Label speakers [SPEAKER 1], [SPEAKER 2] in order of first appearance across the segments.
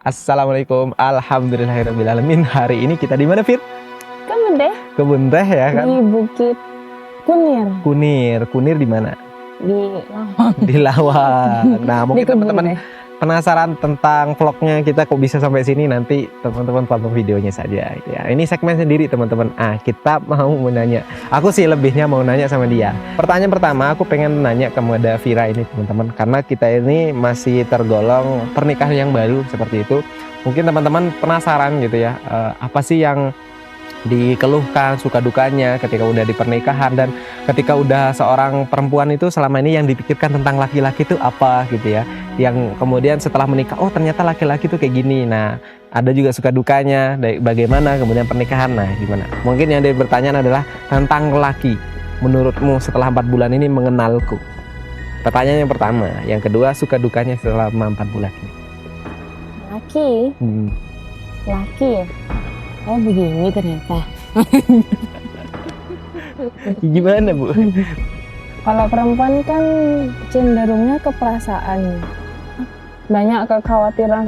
[SPEAKER 1] Assalamualaikum, alhamdulillahirrahmanirrahim. Hari ini kita di mana, Fir?
[SPEAKER 2] Kebun teh.
[SPEAKER 1] Kebun teh ya kan?
[SPEAKER 2] Di Bukit Kunir.
[SPEAKER 1] Kunir di mana?
[SPEAKER 2] Di Lawang.
[SPEAKER 1] Di Lawang. Nah, mungkin
[SPEAKER 2] Di kebun
[SPEAKER 1] teman-teman
[SPEAKER 2] teh.
[SPEAKER 1] penasaran tentang vlognya kita kok bisa sampai sini, nanti teman-teman tonton videonya saja ya. Ini segmen sendiri teman-teman. Kita mau menanya, aku sih lebihnya mau nanya sama dia. Pertanyaan pertama aku pengen nanya kepada Vira ini teman-teman, karena kita ini masih tergolong pernikahan yang baru seperti itu. Mungkin teman-teman penasaran gitu ya, apa sih yang dikeluhkan, suka dukanya ketika udah di pernikahan, dan ketika udah seorang perempuan itu selama ini yang dipikirkan tentang laki-laki itu apa gitu ya, yang kemudian setelah menikah, oh ternyata laki-laki tuh kayak gini. Nah, ada juga suka dukanya, bagaimana kemudian pernikahan, nah gimana. Mungkin yang dia bertanya adalah tentang laki, menurutmu setelah 4 bulan ini mengenalku. Pertanyaan yang pertama. Yang kedua, suka dukanya selama 4 bulan ini.
[SPEAKER 2] Laki ya? Oh begini ternyata.
[SPEAKER 1] Gimana Bu?
[SPEAKER 2] Kalau perempuan kan cenderungnya ke perasaan. Banyak kekhawatiran,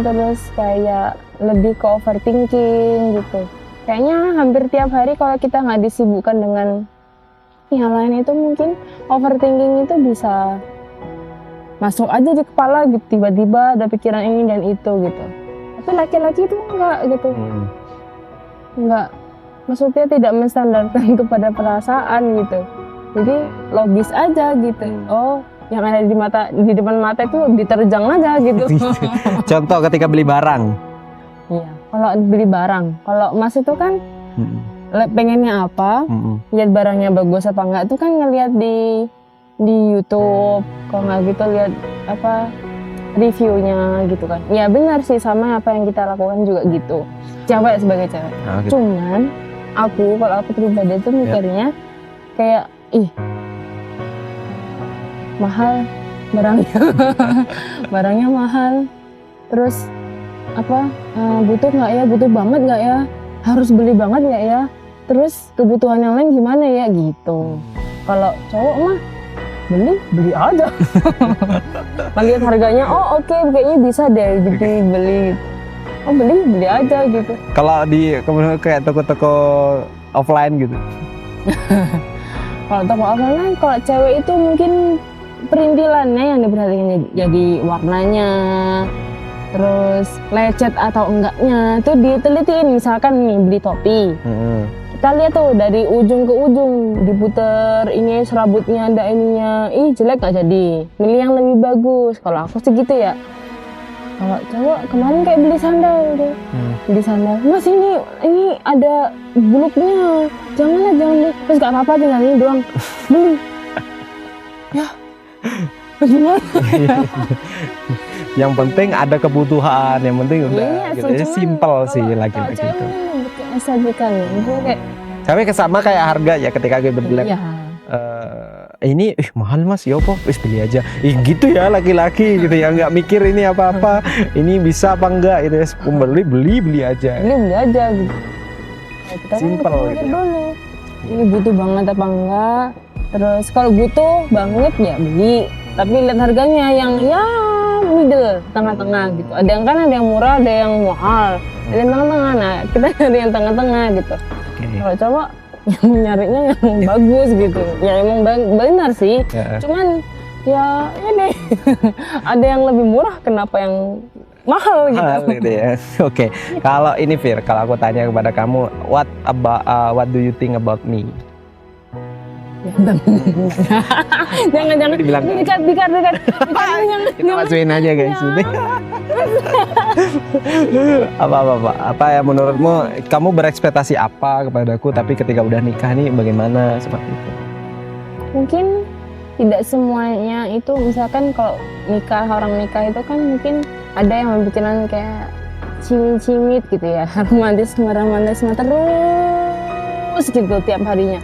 [SPEAKER 2] terus kayak lebih ke overthinking gitu. Kayaknya hampir tiap hari kalau kita nggak disibukkan dengan yang lain itu, mungkin overthinking itu bisa masuk aja di kepala gitu, tiba-tiba ada pikiran ini dan itu gitu. Tapi laki-laki itu enggak gitu. Enggak, maksudnya tidak menstandarkan kepada perasaan gitu. Jadi logis aja gitu. Oh, yang ada di depan mata itu diterjang aja gitu.
[SPEAKER 1] Contoh ketika beli barang.
[SPEAKER 2] Iya, kalau beli barang, kalau Mas itu kan pengennya apa, lihat barangnya bagus apa enggak itu kan ngelihat di YouTube. Kalau nggak gitu lihat apa reviewnya gitu kan. Ya benar sih, sama apa yang kita lakukan juga gitu. Cewek sebagai cewek.
[SPEAKER 1] Nah, gitu.
[SPEAKER 2] Cuman kalau aku pribadi itu mikirnya kayak mahal barangnya. Barangnya mahal. Terus apa butuh nggak ya? Butuh banget nggak ya? Harus beli banget nggak ya? Terus kebutuhan yang lain gimana ya gitu. Kalau cowok mah beli aja. Lihat harganya, oh oke, kayaknya bisa deh beli. Oh beli aja gitu.
[SPEAKER 1] Kalau di kemudian kayak toko-toko offline gitu.
[SPEAKER 2] Kalau toko offline, kalau cewek itu mungkin perintilannya yang diperhatikan, jadi warnanya, terus lecet atau enggaknya itu ditelitiin. Misalkan nih beli topi. Kita lihat tuh dari ujung ke ujung, diputer ini serabutnya ada ininya, jelek gak jadi, milih yang lebih bagus. Kalau aku sih gitu ya. Kalau cowok kemarin kayak beli sandal deh, beli sandal, Mas ini ada buluknya, jangan beli, terus gak apa-apa tinggal ini doang, beli. Ya, gimana?
[SPEAKER 1] Yang penting ada kebutuhan, yang penting udah gitu ya, simple sih laki-laki itu.
[SPEAKER 2] Estetika nih, kayak
[SPEAKER 1] tapi kesama kayak harga ya ketika kita bilang ini mahal Mas, ya apa? Wis beli aja. Gitu ya laki-laki gitu ya, nggak mikir ini apa-apa, ini bisa apa enggak gitu ya. Beli aja. Beli aja gitu.
[SPEAKER 2] Ya, kita
[SPEAKER 1] simple
[SPEAKER 2] kan
[SPEAKER 1] gitu ya.
[SPEAKER 2] Dulu. Ini butuh banget apa enggak? Terus kalau butuh banget ya beli. Tapi lihat harganya yang ya middle, tengah-tengah gitu. Ada yang murah, ada yang mahal. Ada yang tengah-tengah. Nah, kita cari yang tengah-tengah gitu. Kalau cowok yang nyarinya yang bagus gitu. Ya emang benar sih. Cuman ya ini ada yang lebih murah, kenapa yang mahal gitu.
[SPEAKER 1] Mahal gitu ya. Oke. Kalau ini Fir, kalau aku tanya kepada kamu, what do you think about me?
[SPEAKER 2] Jangan
[SPEAKER 1] dibilang
[SPEAKER 2] dekat.
[SPEAKER 1] Kita masukin aja guys. Apa yang menurutmu, kamu berekspektasi apa kepadaku, tapi ketika udah nikah nih bagaimana seperti itu?
[SPEAKER 2] Mungkin tidak semuanya itu, misalkan kalau orang nikah itu kan mungkin ada yang memikirkan kayak cimit gitu ya, romantis terus gitu tiap harinya.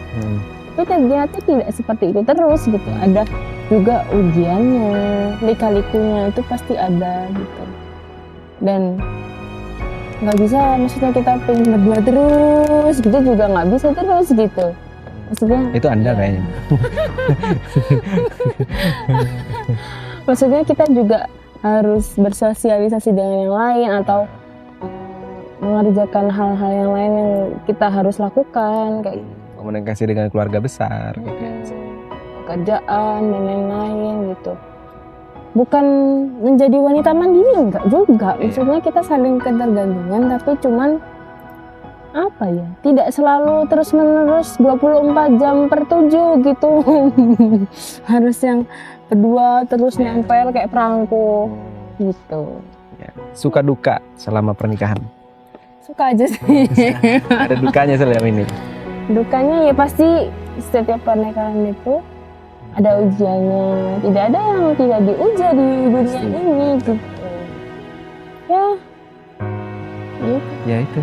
[SPEAKER 2] Tapi ternyata tidak seperti itu terus gitu. Ada juga ujiannya, lika-likunya itu pasti ada gitu. Dan nggak bisa, maksudnya kita pengen berdua terus gitu juga nggak bisa terus gitu. Maksudnya
[SPEAKER 1] itu Anda kayaknya.
[SPEAKER 2] Maksudnya kita juga harus bersosialisasi dengan yang lain atau mengerjakan hal-hal yang lain yang kita harus lakukan kayak
[SPEAKER 1] komunikasi dengan keluarga besar gitu ya.
[SPEAKER 2] kerjaan dan lain-lain gitu. Bukan menjadi wanita mandiri enggak juga, maksudnya kita saling ketergantungan tapi cuman apa ya, tidak selalu terus-menerus 24 jam per 7 gitu. Harus yang berdua terus nempel kayak perangko gitu.
[SPEAKER 1] Ya. Suka duka selama pernikahan?
[SPEAKER 2] Suka aja sih.
[SPEAKER 1] Ada dukanya selama ini?
[SPEAKER 2] Dukanya ya pasti setiap pernikahan itu ada ujiannya. Tidak ada yang tidak diuji di dunia ini gitu. Ya.
[SPEAKER 1] Ya itu.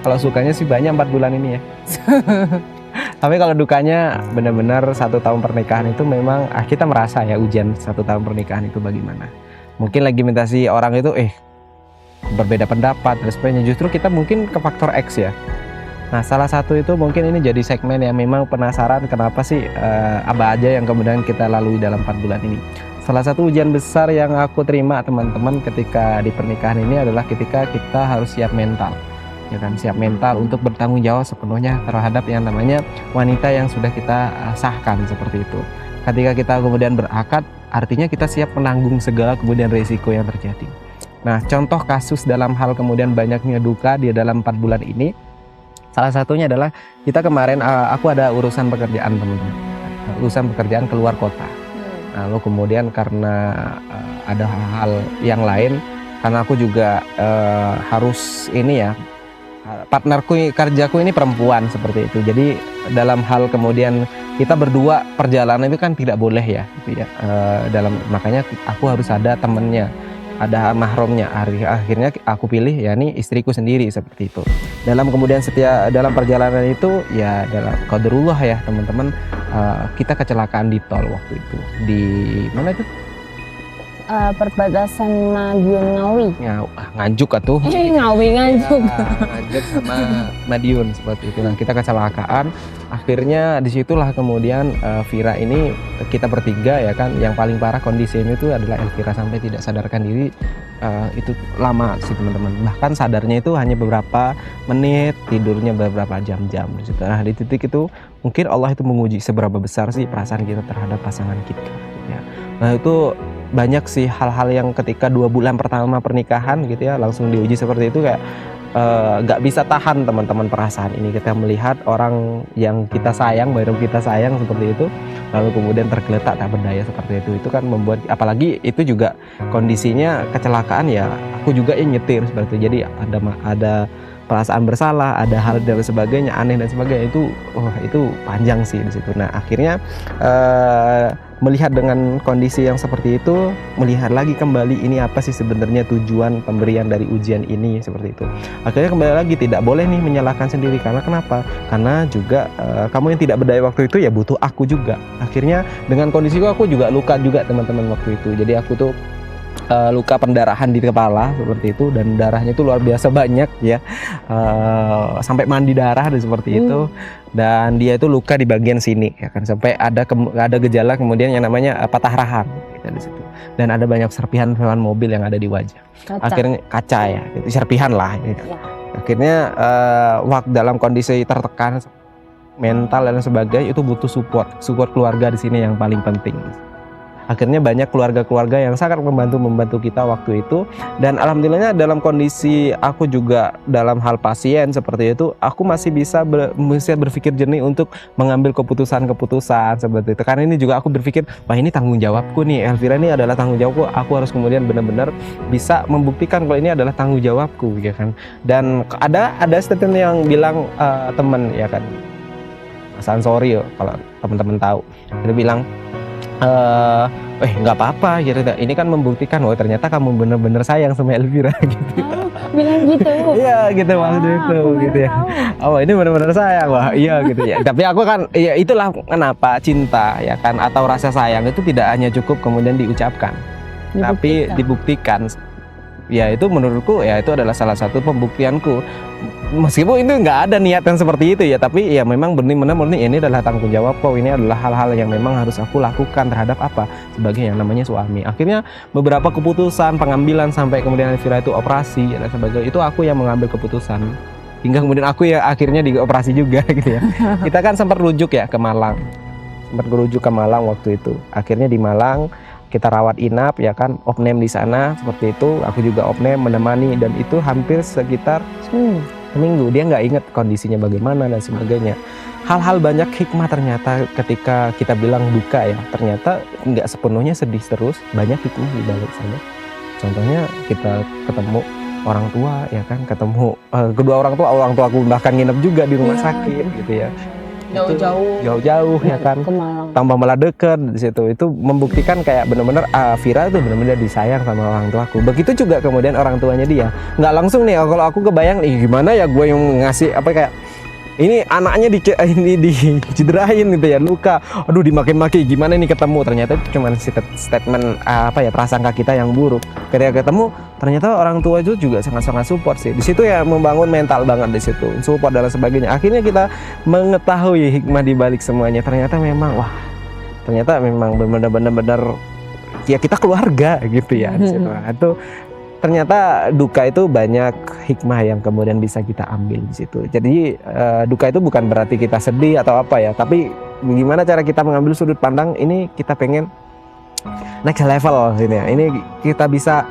[SPEAKER 1] Kalau sukanya sih banyak 4 bulan ini ya. Tapi kalau dukanya benar-benar 1 tahun pernikahan itu memang kita merasa ya ujian 1 tahun pernikahan itu bagaimana. Mungkin lagi mentasi orang itu berbeda pendapat dan sebagainya. Justru kita mungkin ke faktor X ya. Nah salah satu itu mungkin ini jadi segmen yang memang penasaran kenapa sih apa aja yang kemudian kita lalui dalam 4 bulan ini. Salah satu ujian besar yang aku terima teman-teman ketika di pernikahan ini adalah ketika kita harus siap mental. Ya kan, siap mental untuk bertanggung jawab sepenuhnya terhadap yang namanya wanita yang sudah kita sahkan seperti itu. Ketika kita kemudian berakad, artinya kita siap menanggung segala kemudian resiko yang terjadi. Nah, contoh kasus dalam hal kemudian banyaknya duka di dalam 4 bulan ini, salah satunya adalah kita kemarin aku ada urusan pekerjaan teman-teman, urusan pekerjaan keluar kota. Lalu kemudian karena ada hal-hal yang lain, karena aku juga harus ini ya, partnerku kerjaku ini perempuan seperti itu. Jadi dalam hal kemudian kita berdua perjalanan itu kan tidak boleh ya, gitu ya. Makanya aku harus ada temennya, ada mahromnya. Akhirnya aku pilih ya ini istriku sendiri seperti itu. Dalam kemudian dalam perjalanan itu ya dalam qadarullah ya teman-teman, kita kecelakaan di tol waktu itu. Di mana itu?
[SPEAKER 2] Perbatasan Madiun Ngawi.
[SPEAKER 1] Ya, Nganjuk atuh.
[SPEAKER 2] Ngawi Nganjuk.
[SPEAKER 1] Ya, Nganjuk sama Madiun seperti itu. Nah, kita kecelakaan. Akhirnya disitulah kemudian Vira ini kita bertiga ya kan. Yang paling parah kondisi ini tuh adalah Elvira sampai tidak sadarkan diri. Itu lama sih teman-teman. Bahkan sadarnya itu hanya beberapa menit, tidurnya beberapa jam-jam di situ. Nah, di titik itu mungkin Allah itu menguji seberapa besar sih perasaan kita terhadap pasangan kita. Ya. Nah, itu banyak sih hal-hal yang ketika 2 bulan pertama pernikahan gitu ya langsung diuji seperti itu kayak gak bisa tahan teman-teman perasaan ini. Kita melihat orang yang kita sayang, baru kita sayang seperti itu, lalu kemudian tergeletak tak berdaya seperti itu kan membuat, apalagi itu juga kondisinya kecelakaan ya, aku juga yang nyetir seperti itu. Jadi ada perasaan bersalah, ada hal dan sebagainya, aneh dan sebagainya, itu panjang sih di situ. Nah akhirnya melihat dengan kondisi yang seperti itu, melihat lagi kembali ini apa sih sebenarnya tujuan pemberian dari ujian ini seperti itu. Akhirnya kembali lagi tidak boleh nih menyalahkan sendiri, karena kenapa? Karena juga kamu yang tidak berdaya waktu itu ya butuh aku juga. Akhirnya dengan kondisiku aku juga luka juga teman-teman waktu itu. Jadi aku tuh luka pendarahan di kepala seperti itu, dan darahnya itu luar biasa banyak ya, sampai mandi darah dan seperti itu. Dan dia itu luka di bagian sini ya kan, sampai ada gejala kemudian yang namanya patah rahang gitu, di situ. Dan ada banyak serpihan mobil yang ada di wajah. Akhirnya kaca ya, gitu, serpihan lah gitu. Akhirnya waktu dalam kondisi tertekan mental dan sebagainya itu butuh support keluarga di sini yang paling penting. Akhirnya banyak keluarga-keluarga yang sangat membantu kita waktu itu. Dan alhamdulillahnya dalam kondisi aku juga dalam hal pasien seperti itu, aku masih bisa berpikir jernih untuk mengambil keputusan seperti itu. Karena ini juga aku berpikir, wah ini tanggung jawabku nih, Elvira ini adalah tanggung jawabku. Aku harus kemudian benar-benar bisa membuktikan kalau ini adalah tanggung jawabku ya kan. Dan ada statement yang bilang teman ya kan, Mas Ansori kalau teman-teman tahu, dia bilang nggak apa-apa gitu. Ini kan membuktikan bahwa ternyata kamu benar-benar sayang sama Elvira gitu.
[SPEAKER 2] Bilang gitu.
[SPEAKER 1] Iya gitu maksudnya itu gitu ya. Ini benar-benar sayang, wah iya gitu ya. Tapi aku kan ya itulah kenapa cinta ya kan, atau rasa sayang itu tidak hanya cukup kemudian diucapkan, tapi dibuktikan. ya itu menurutku ya itu adalah salah satu pembuktianku. Meskipun itu nggak ada niatan seperti itu ya, tapi ya memang benar-benar murni ini adalah tanggung jawabku, ini adalah hal-hal yang memang harus aku lakukan terhadap apa sebagai yang namanya suami. Akhirnya beberapa keputusan pengambilan sampai kemudian Elvira itu operasi dan sebagainya itu aku yang mengambil keputusan, hingga kemudian aku ya akhirnya dioperasi juga gitu ya. Kita kan sempat rujuk ya ke Malang, waktu itu. Akhirnya di Malang kita rawat inap ya kan, opname di sana seperti itu. Aku juga opname menemani, dan itu hampir sekitar seminggu. Dia nggak inget kondisinya bagaimana dan sebagainya. Hal-hal banyak hikmah ternyata ketika kita bilang duka ya, ternyata nggak sepenuhnya sedih terus, banyak hikmah di balik sana. Contohnya kita ketemu orang tua ya kan, ketemu kedua orang tua aku bahkan nginep juga di rumah sakit gitu ya. Jauh-jauh ya kan, tambah malah deket di situ. Itu membuktikan kayak benar-benar Vira itu benar-benar disayang sama orang tuaku. Begitu juga kemudian orang tuanya dia. Nggak langsung nih kalau aku kebayang gimana ya gue yang ngasih apa kayak ini anaknya dicederain gitu ya, luka, aduh dimaki-maki, gimana ini ketemu. Ternyata itu cuma statement prasangka kita yang buruk. Ketika ketemu ternyata orang tua itu juga sangat-sangat support sih. Di situ ya membangun mental banget di situ, support dan sebagainya. Akhirnya kita mengetahui hikmah di balik semuanya. Ternyata memang benar-benar ya kita keluarga gitu ya di situ. Itu ternyata duka itu banyak hikmah yang kemudian bisa kita ambil di situ. Jadi duka itu bukan berarti kita sedih atau apa ya, tapi gimana cara kita mengambil sudut pandang ini, kita pengen next level gitu ya. Ini kita bisa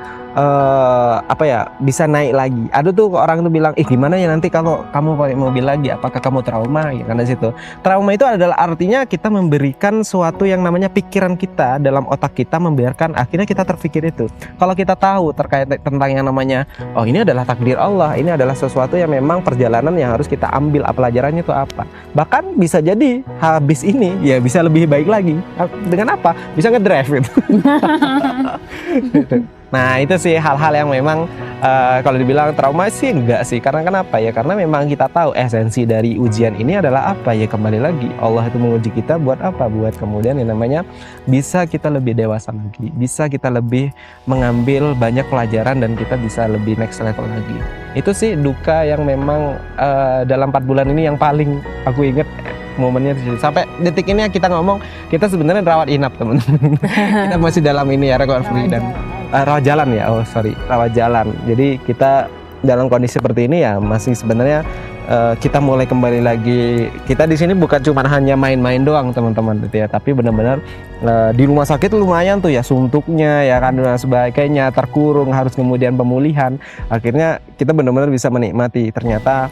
[SPEAKER 1] bisa naik lagi. Ada tuh orang tuh bilang, gimana ya nanti kalau kamu pakai mobil lagi, apakah kamu trauma? Ya karena situ. Trauma itu adalah artinya kita memberikan suatu yang namanya pikiran kita dalam otak kita, membiarkan akhirnya kita terpikir itu. Kalau kita tahu terkait tentang yang namanya, ini adalah takdir Allah, ini adalah sesuatu yang memang perjalanan yang harus kita ambil, pelajarannya itu apa. Bahkan bisa jadi habis ini ya bisa lebih baik lagi. Dengan apa? Bisa ngedrive gitu. Nah itu sih hal-hal yang memang kalau dibilang trauma sih enggak sih. Karena kenapa ya? Karena memang kita tahu esensi dari ujian ini adalah apa ya, kembali lagi Allah itu menguji kita buat apa? Buat kemudian yang namanya bisa kita lebih dewasa lagi, bisa kita lebih mengambil banyak pelajaran, dan kita bisa lebih next level lagi. Itu sih duka yang memang dalam 4 bulan ini yang paling aku inget momennya di situ. Sampai detik ini kita ngomong, kita sebenarnya rawat inap teman-teman. Kita masih dalam ini ya, recovery dan rawat jalan ya, rawat jalan. Jadi kita dalam kondisi seperti ini ya masih sebenarnya kita mulai kembali lagi. Kita di sini bukan cuma hanya main-main doang teman-teman gitu ya, tapi benar-benar di rumah sakit lumayan tuh ya suntuknya ya kan dan sebagainya, terkurung, harus kemudian pemulihan. Akhirnya kita benar-benar bisa menikmati ternyata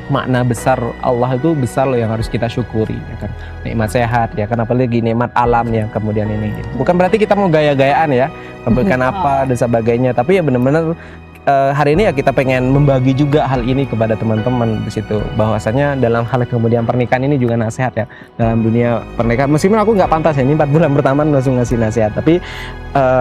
[SPEAKER 1] makna besar Allah itu besar loh yang harus kita syukuri ya kan. Nikmat sehat ya kan, apalagi nikmat alam yang kemudian ini. Bukan berarti kita mau gaya-gayaan ya, memberikan apa dan sebagainya, tapi ya benar-benar hari ini ya kita pengen membagi juga hal ini kepada teman-teman di situ, bahwasanya dalam hal kemudian pernikahan ini juga nasihat ya dalam dunia pernikahan. Meskipun aku nggak pantas ya ini 4 bulan pertama langsung ngasih nasihat, tapi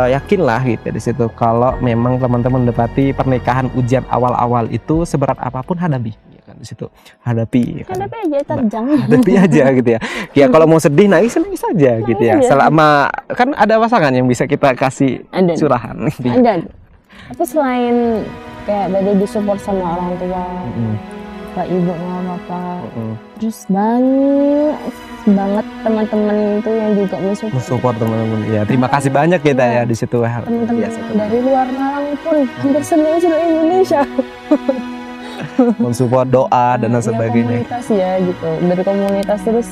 [SPEAKER 1] yakinlah gitu di situ kalau memang teman-teman mendapati pernikahan ujian awal-awal itu seberat apapun hadapi. Di situ hadapi
[SPEAKER 2] aja, terjang
[SPEAKER 1] hadapi aja gitu ya. Ya kalau mau sedih nangis aja gitu ya. Selama kan ada pasangan yang bisa kita kasih curahan gitu ya.
[SPEAKER 2] Tapi selain kayak tadi disupport sama orang tua, bapak ibu mama bapak, terus banget teman-teman itu yang juga mensupport teman-teman.
[SPEAKER 1] Ya terima kasih banyak kita ya di situ.
[SPEAKER 2] Teman-teman dari luar Malang pun hampir seluruh Indonesia
[SPEAKER 1] mensupport doa dan sebagainya.
[SPEAKER 2] Komunitas ya gitu, dari komunitas terus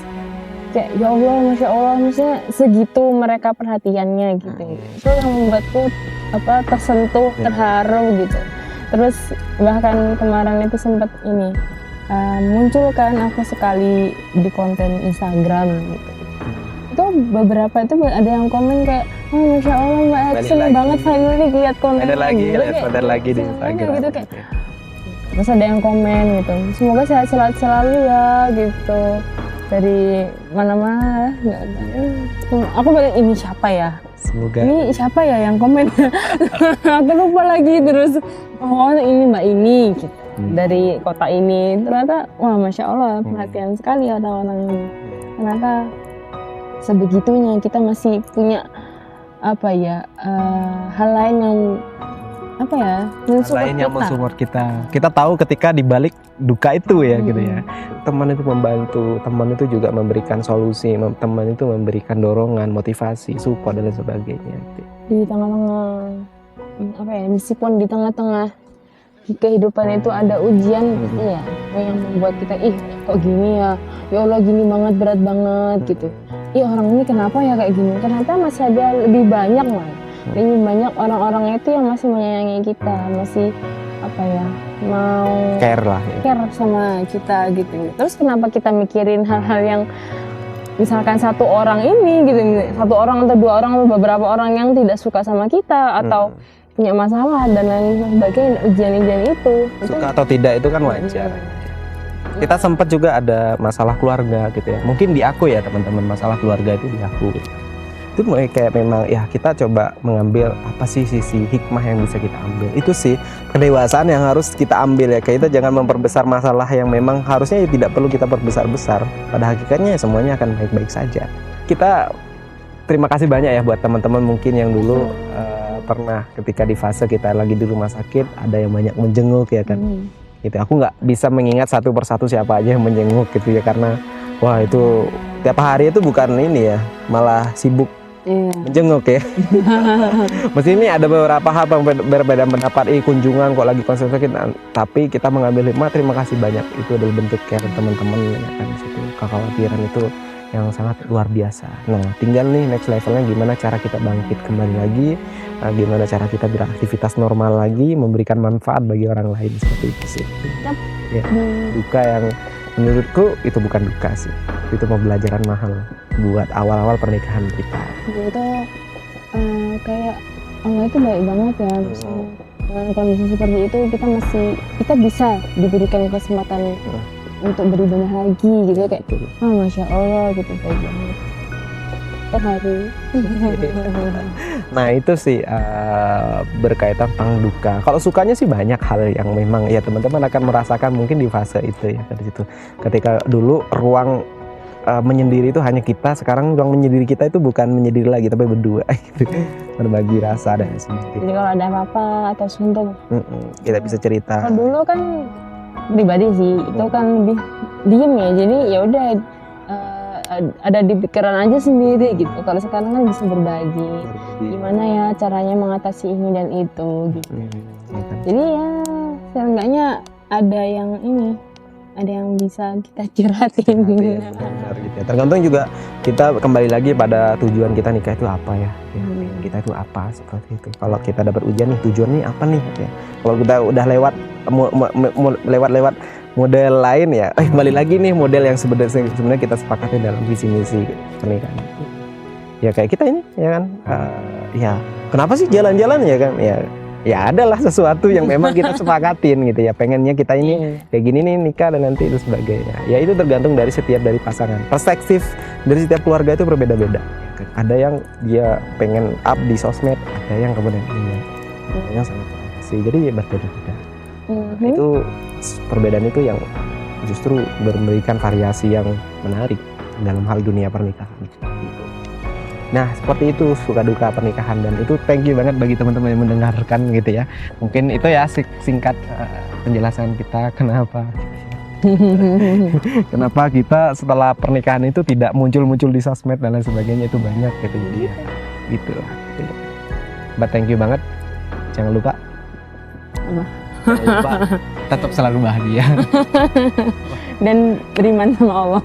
[SPEAKER 2] kayak ya Allah, masya Allah, maksudnya segitu mereka perhatiannya gitu. Itu yang membuatku tersentuh, terharu gitu. Terus bahkan kemarin itu sempat ini muncul kan aku sekali di konten Instagram gitu. Itu beberapa itu ada yang komen kayak, oh masya Allah Mbak Ek, seneng banget finally lihat konten
[SPEAKER 1] lagi di Instagram
[SPEAKER 2] gitu kayak. Terus ada yang komen gitu, semoga sehat selalu ya gitu, dari mana-mana. Aku bilang ini siapa ya?
[SPEAKER 1] Semoga.
[SPEAKER 2] Ini siapa ya yang komen? Aku lupa lagi. Terus oh ini Mbak ini gitu, dari kota ini. Ternyata wah masya Allah perhatian sekali orang-orang ini. Ternyata sebegitunya kita masih punya hal lain yang apa ya, mensupport
[SPEAKER 1] lain yang
[SPEAKER 2] kita.
[SPEAKER 1] mensupport kita. Kita tahu ketika di balik duka itu ya gitu ya. Teman itu membantu, teman itu juga memberikan solusi, teman itu memberikan dorongan, motivasi, support dan lain sebagainya.
[SPEAKER 2] Di tengah-tengah apa ya, meskipun di tengah-tengah kehidupan itu ada ujian pasti ya yang membuat kita kok gini ya Allah gini banget, berat banget gitu. Orang ini kenapa ya kayak gini, ternyata masih ada lebih banyak lebih banyak orang-orang itu yang masih menyayangi kita, masih apa ya, mau
[SPEAKER 1] Care lah ya.
[SPEAKER 2] care sama kita gitu. Terus kenapa kita mikirin hal-hal yang misalkan satu orang ini gitu, satu orang atau dua orang atau beberapa orang yang tidak suka sama kita atau punya masalah dan lain sebagainya, ujian-ujian itu
[SPEAKER 1] Suka atau tidak itu kan wajar. Kita sempat juga ada masalah keluarga gitu ya. Mungkin di aku ya teman-teman, masalah keluarga itu di aku gitu. Itu kayak memang ya kita coba mengambil apa sih sisi hikmah yang bisa kita ambil. Itu sih kedewasaan yang harus kita ambil ya. Kita jangan memperbesar masalah yang memang harusnya ya tidak perlu kita perbesar-besar. Pada hakikatnya semuanya akan baik-baik saja. Kita terima kasih banyak ya buat teman-teman mungkin yang dulu pernah ketika di fase kita lagi di rumah sakit ada yang banyak menjenguk ya kan. Gitu. Aku nggak bisa mengingat satu persatu siapa aja yang menjenguk gitu ya, karena wah itu tiap hari itu bukan ini ya, malah sibuk menjenguk ya. Mesti ini ada beberapa hal yang berbeda pendapat, kunjungan kok lagi konsen sakit, tapi kita mengambil hikmah. Terima kasih banyak, itu adalah bentuk care teman-teman ya kan, situ kekhawatiran itu yang sangat luar biasa. Nah tinggal nih next levelnya gimana cara kita bangkit kembali lagi, gimana cara kita beraktivitas normal lagi, memberikan manfaat bagi orang lain, seperti itu sih. Ya, duka yang menurutku itu bukan duka sih, itu pembelajaran mahal buat awal-awal pernikahan kita.
[SPEAKER 2] Itu kayak Allah itu baik banget ya, misalnya dengan kondisi seperti itu kita bisa diberikan kesempatan untuk beribadah lagi gitu, kayak masya Allah gitu, baik banget. Hari.
[SPEAKER 1] Nah itu sih berkaitan tentang duka. Kalau sukanya sih banyak hal yang memang ya teman-teman akan merasakan mungkin di fase itu ya, dari situ. Ketika dulu ruang menyendiri itu hanya kita, sekarang ruang menyendiri kita itu bukan menyendiri lagi tapi berdua gitu. Berbagi rasa dan sebagainya.
[SPEAKER 2] Jadi kalau ada apa-apa atau suntuk
[SPEAKER 1] kita bisa cerita.
[SPEAKER 2] Kalau dulu kan pribadi sih itu kan lebih diem ya, jadi ya udah ada di pikiran aja sendiri gitu. Kalau sekarang kan bisa berbagi gimana ya caranya mengatasi ini dan itu gitu. Jadi ya seenggaknya ada yang bisa kita curhatin gitu.
[SPEAKER 1] Benar gitu ya. Tergantung juga kita kembali lagi pada tujuan kita nikah itu apa ya. Kita itu apa seperti itu. Kalau kita dapat ujian nih, tujuan nih apa nih ya. Kalau kita udah lewat model lain ya, kembali lagi nih model yang sebenarnya kita sepakati dalam visi misi pernikahan itu. Ya kayak kita ini ya kan, ya kenapa sih jalan-jalan ya kan, ya adalah sesuatu yang memang kita sepakatin gitu ya, pengennya kita ini kayak gini nih nikah dan nanti itu sebagainya. Ya itu tergantung dari pasangan. Perspektif dari setiap keluarga itu berbeda-beda. Ada yang dia pengen up di sosmed, ada yang kemudian enggak, ada yang sangat privasi, jadi ya berbeda-beda. Itu perbedaan itu yang justru memberikan variasi yang menarik dalam hal dunia pernikahan. Nah seperti itu suka duka pernikahan, dan itu thank you banget bagi teman-teman yang mendengarkan gitu ya. Mungkin itu ya singkat penjelasan kita kenapa kita setelah pernikahan itu tidak muncul di sosmed dan lain sebagainya, itu banyak gitu. Jadi ya gitu lah. But thank you banget, jangan lupa tetap selalu bahagia
[SPEAKER 2] dan beriman sama Allah.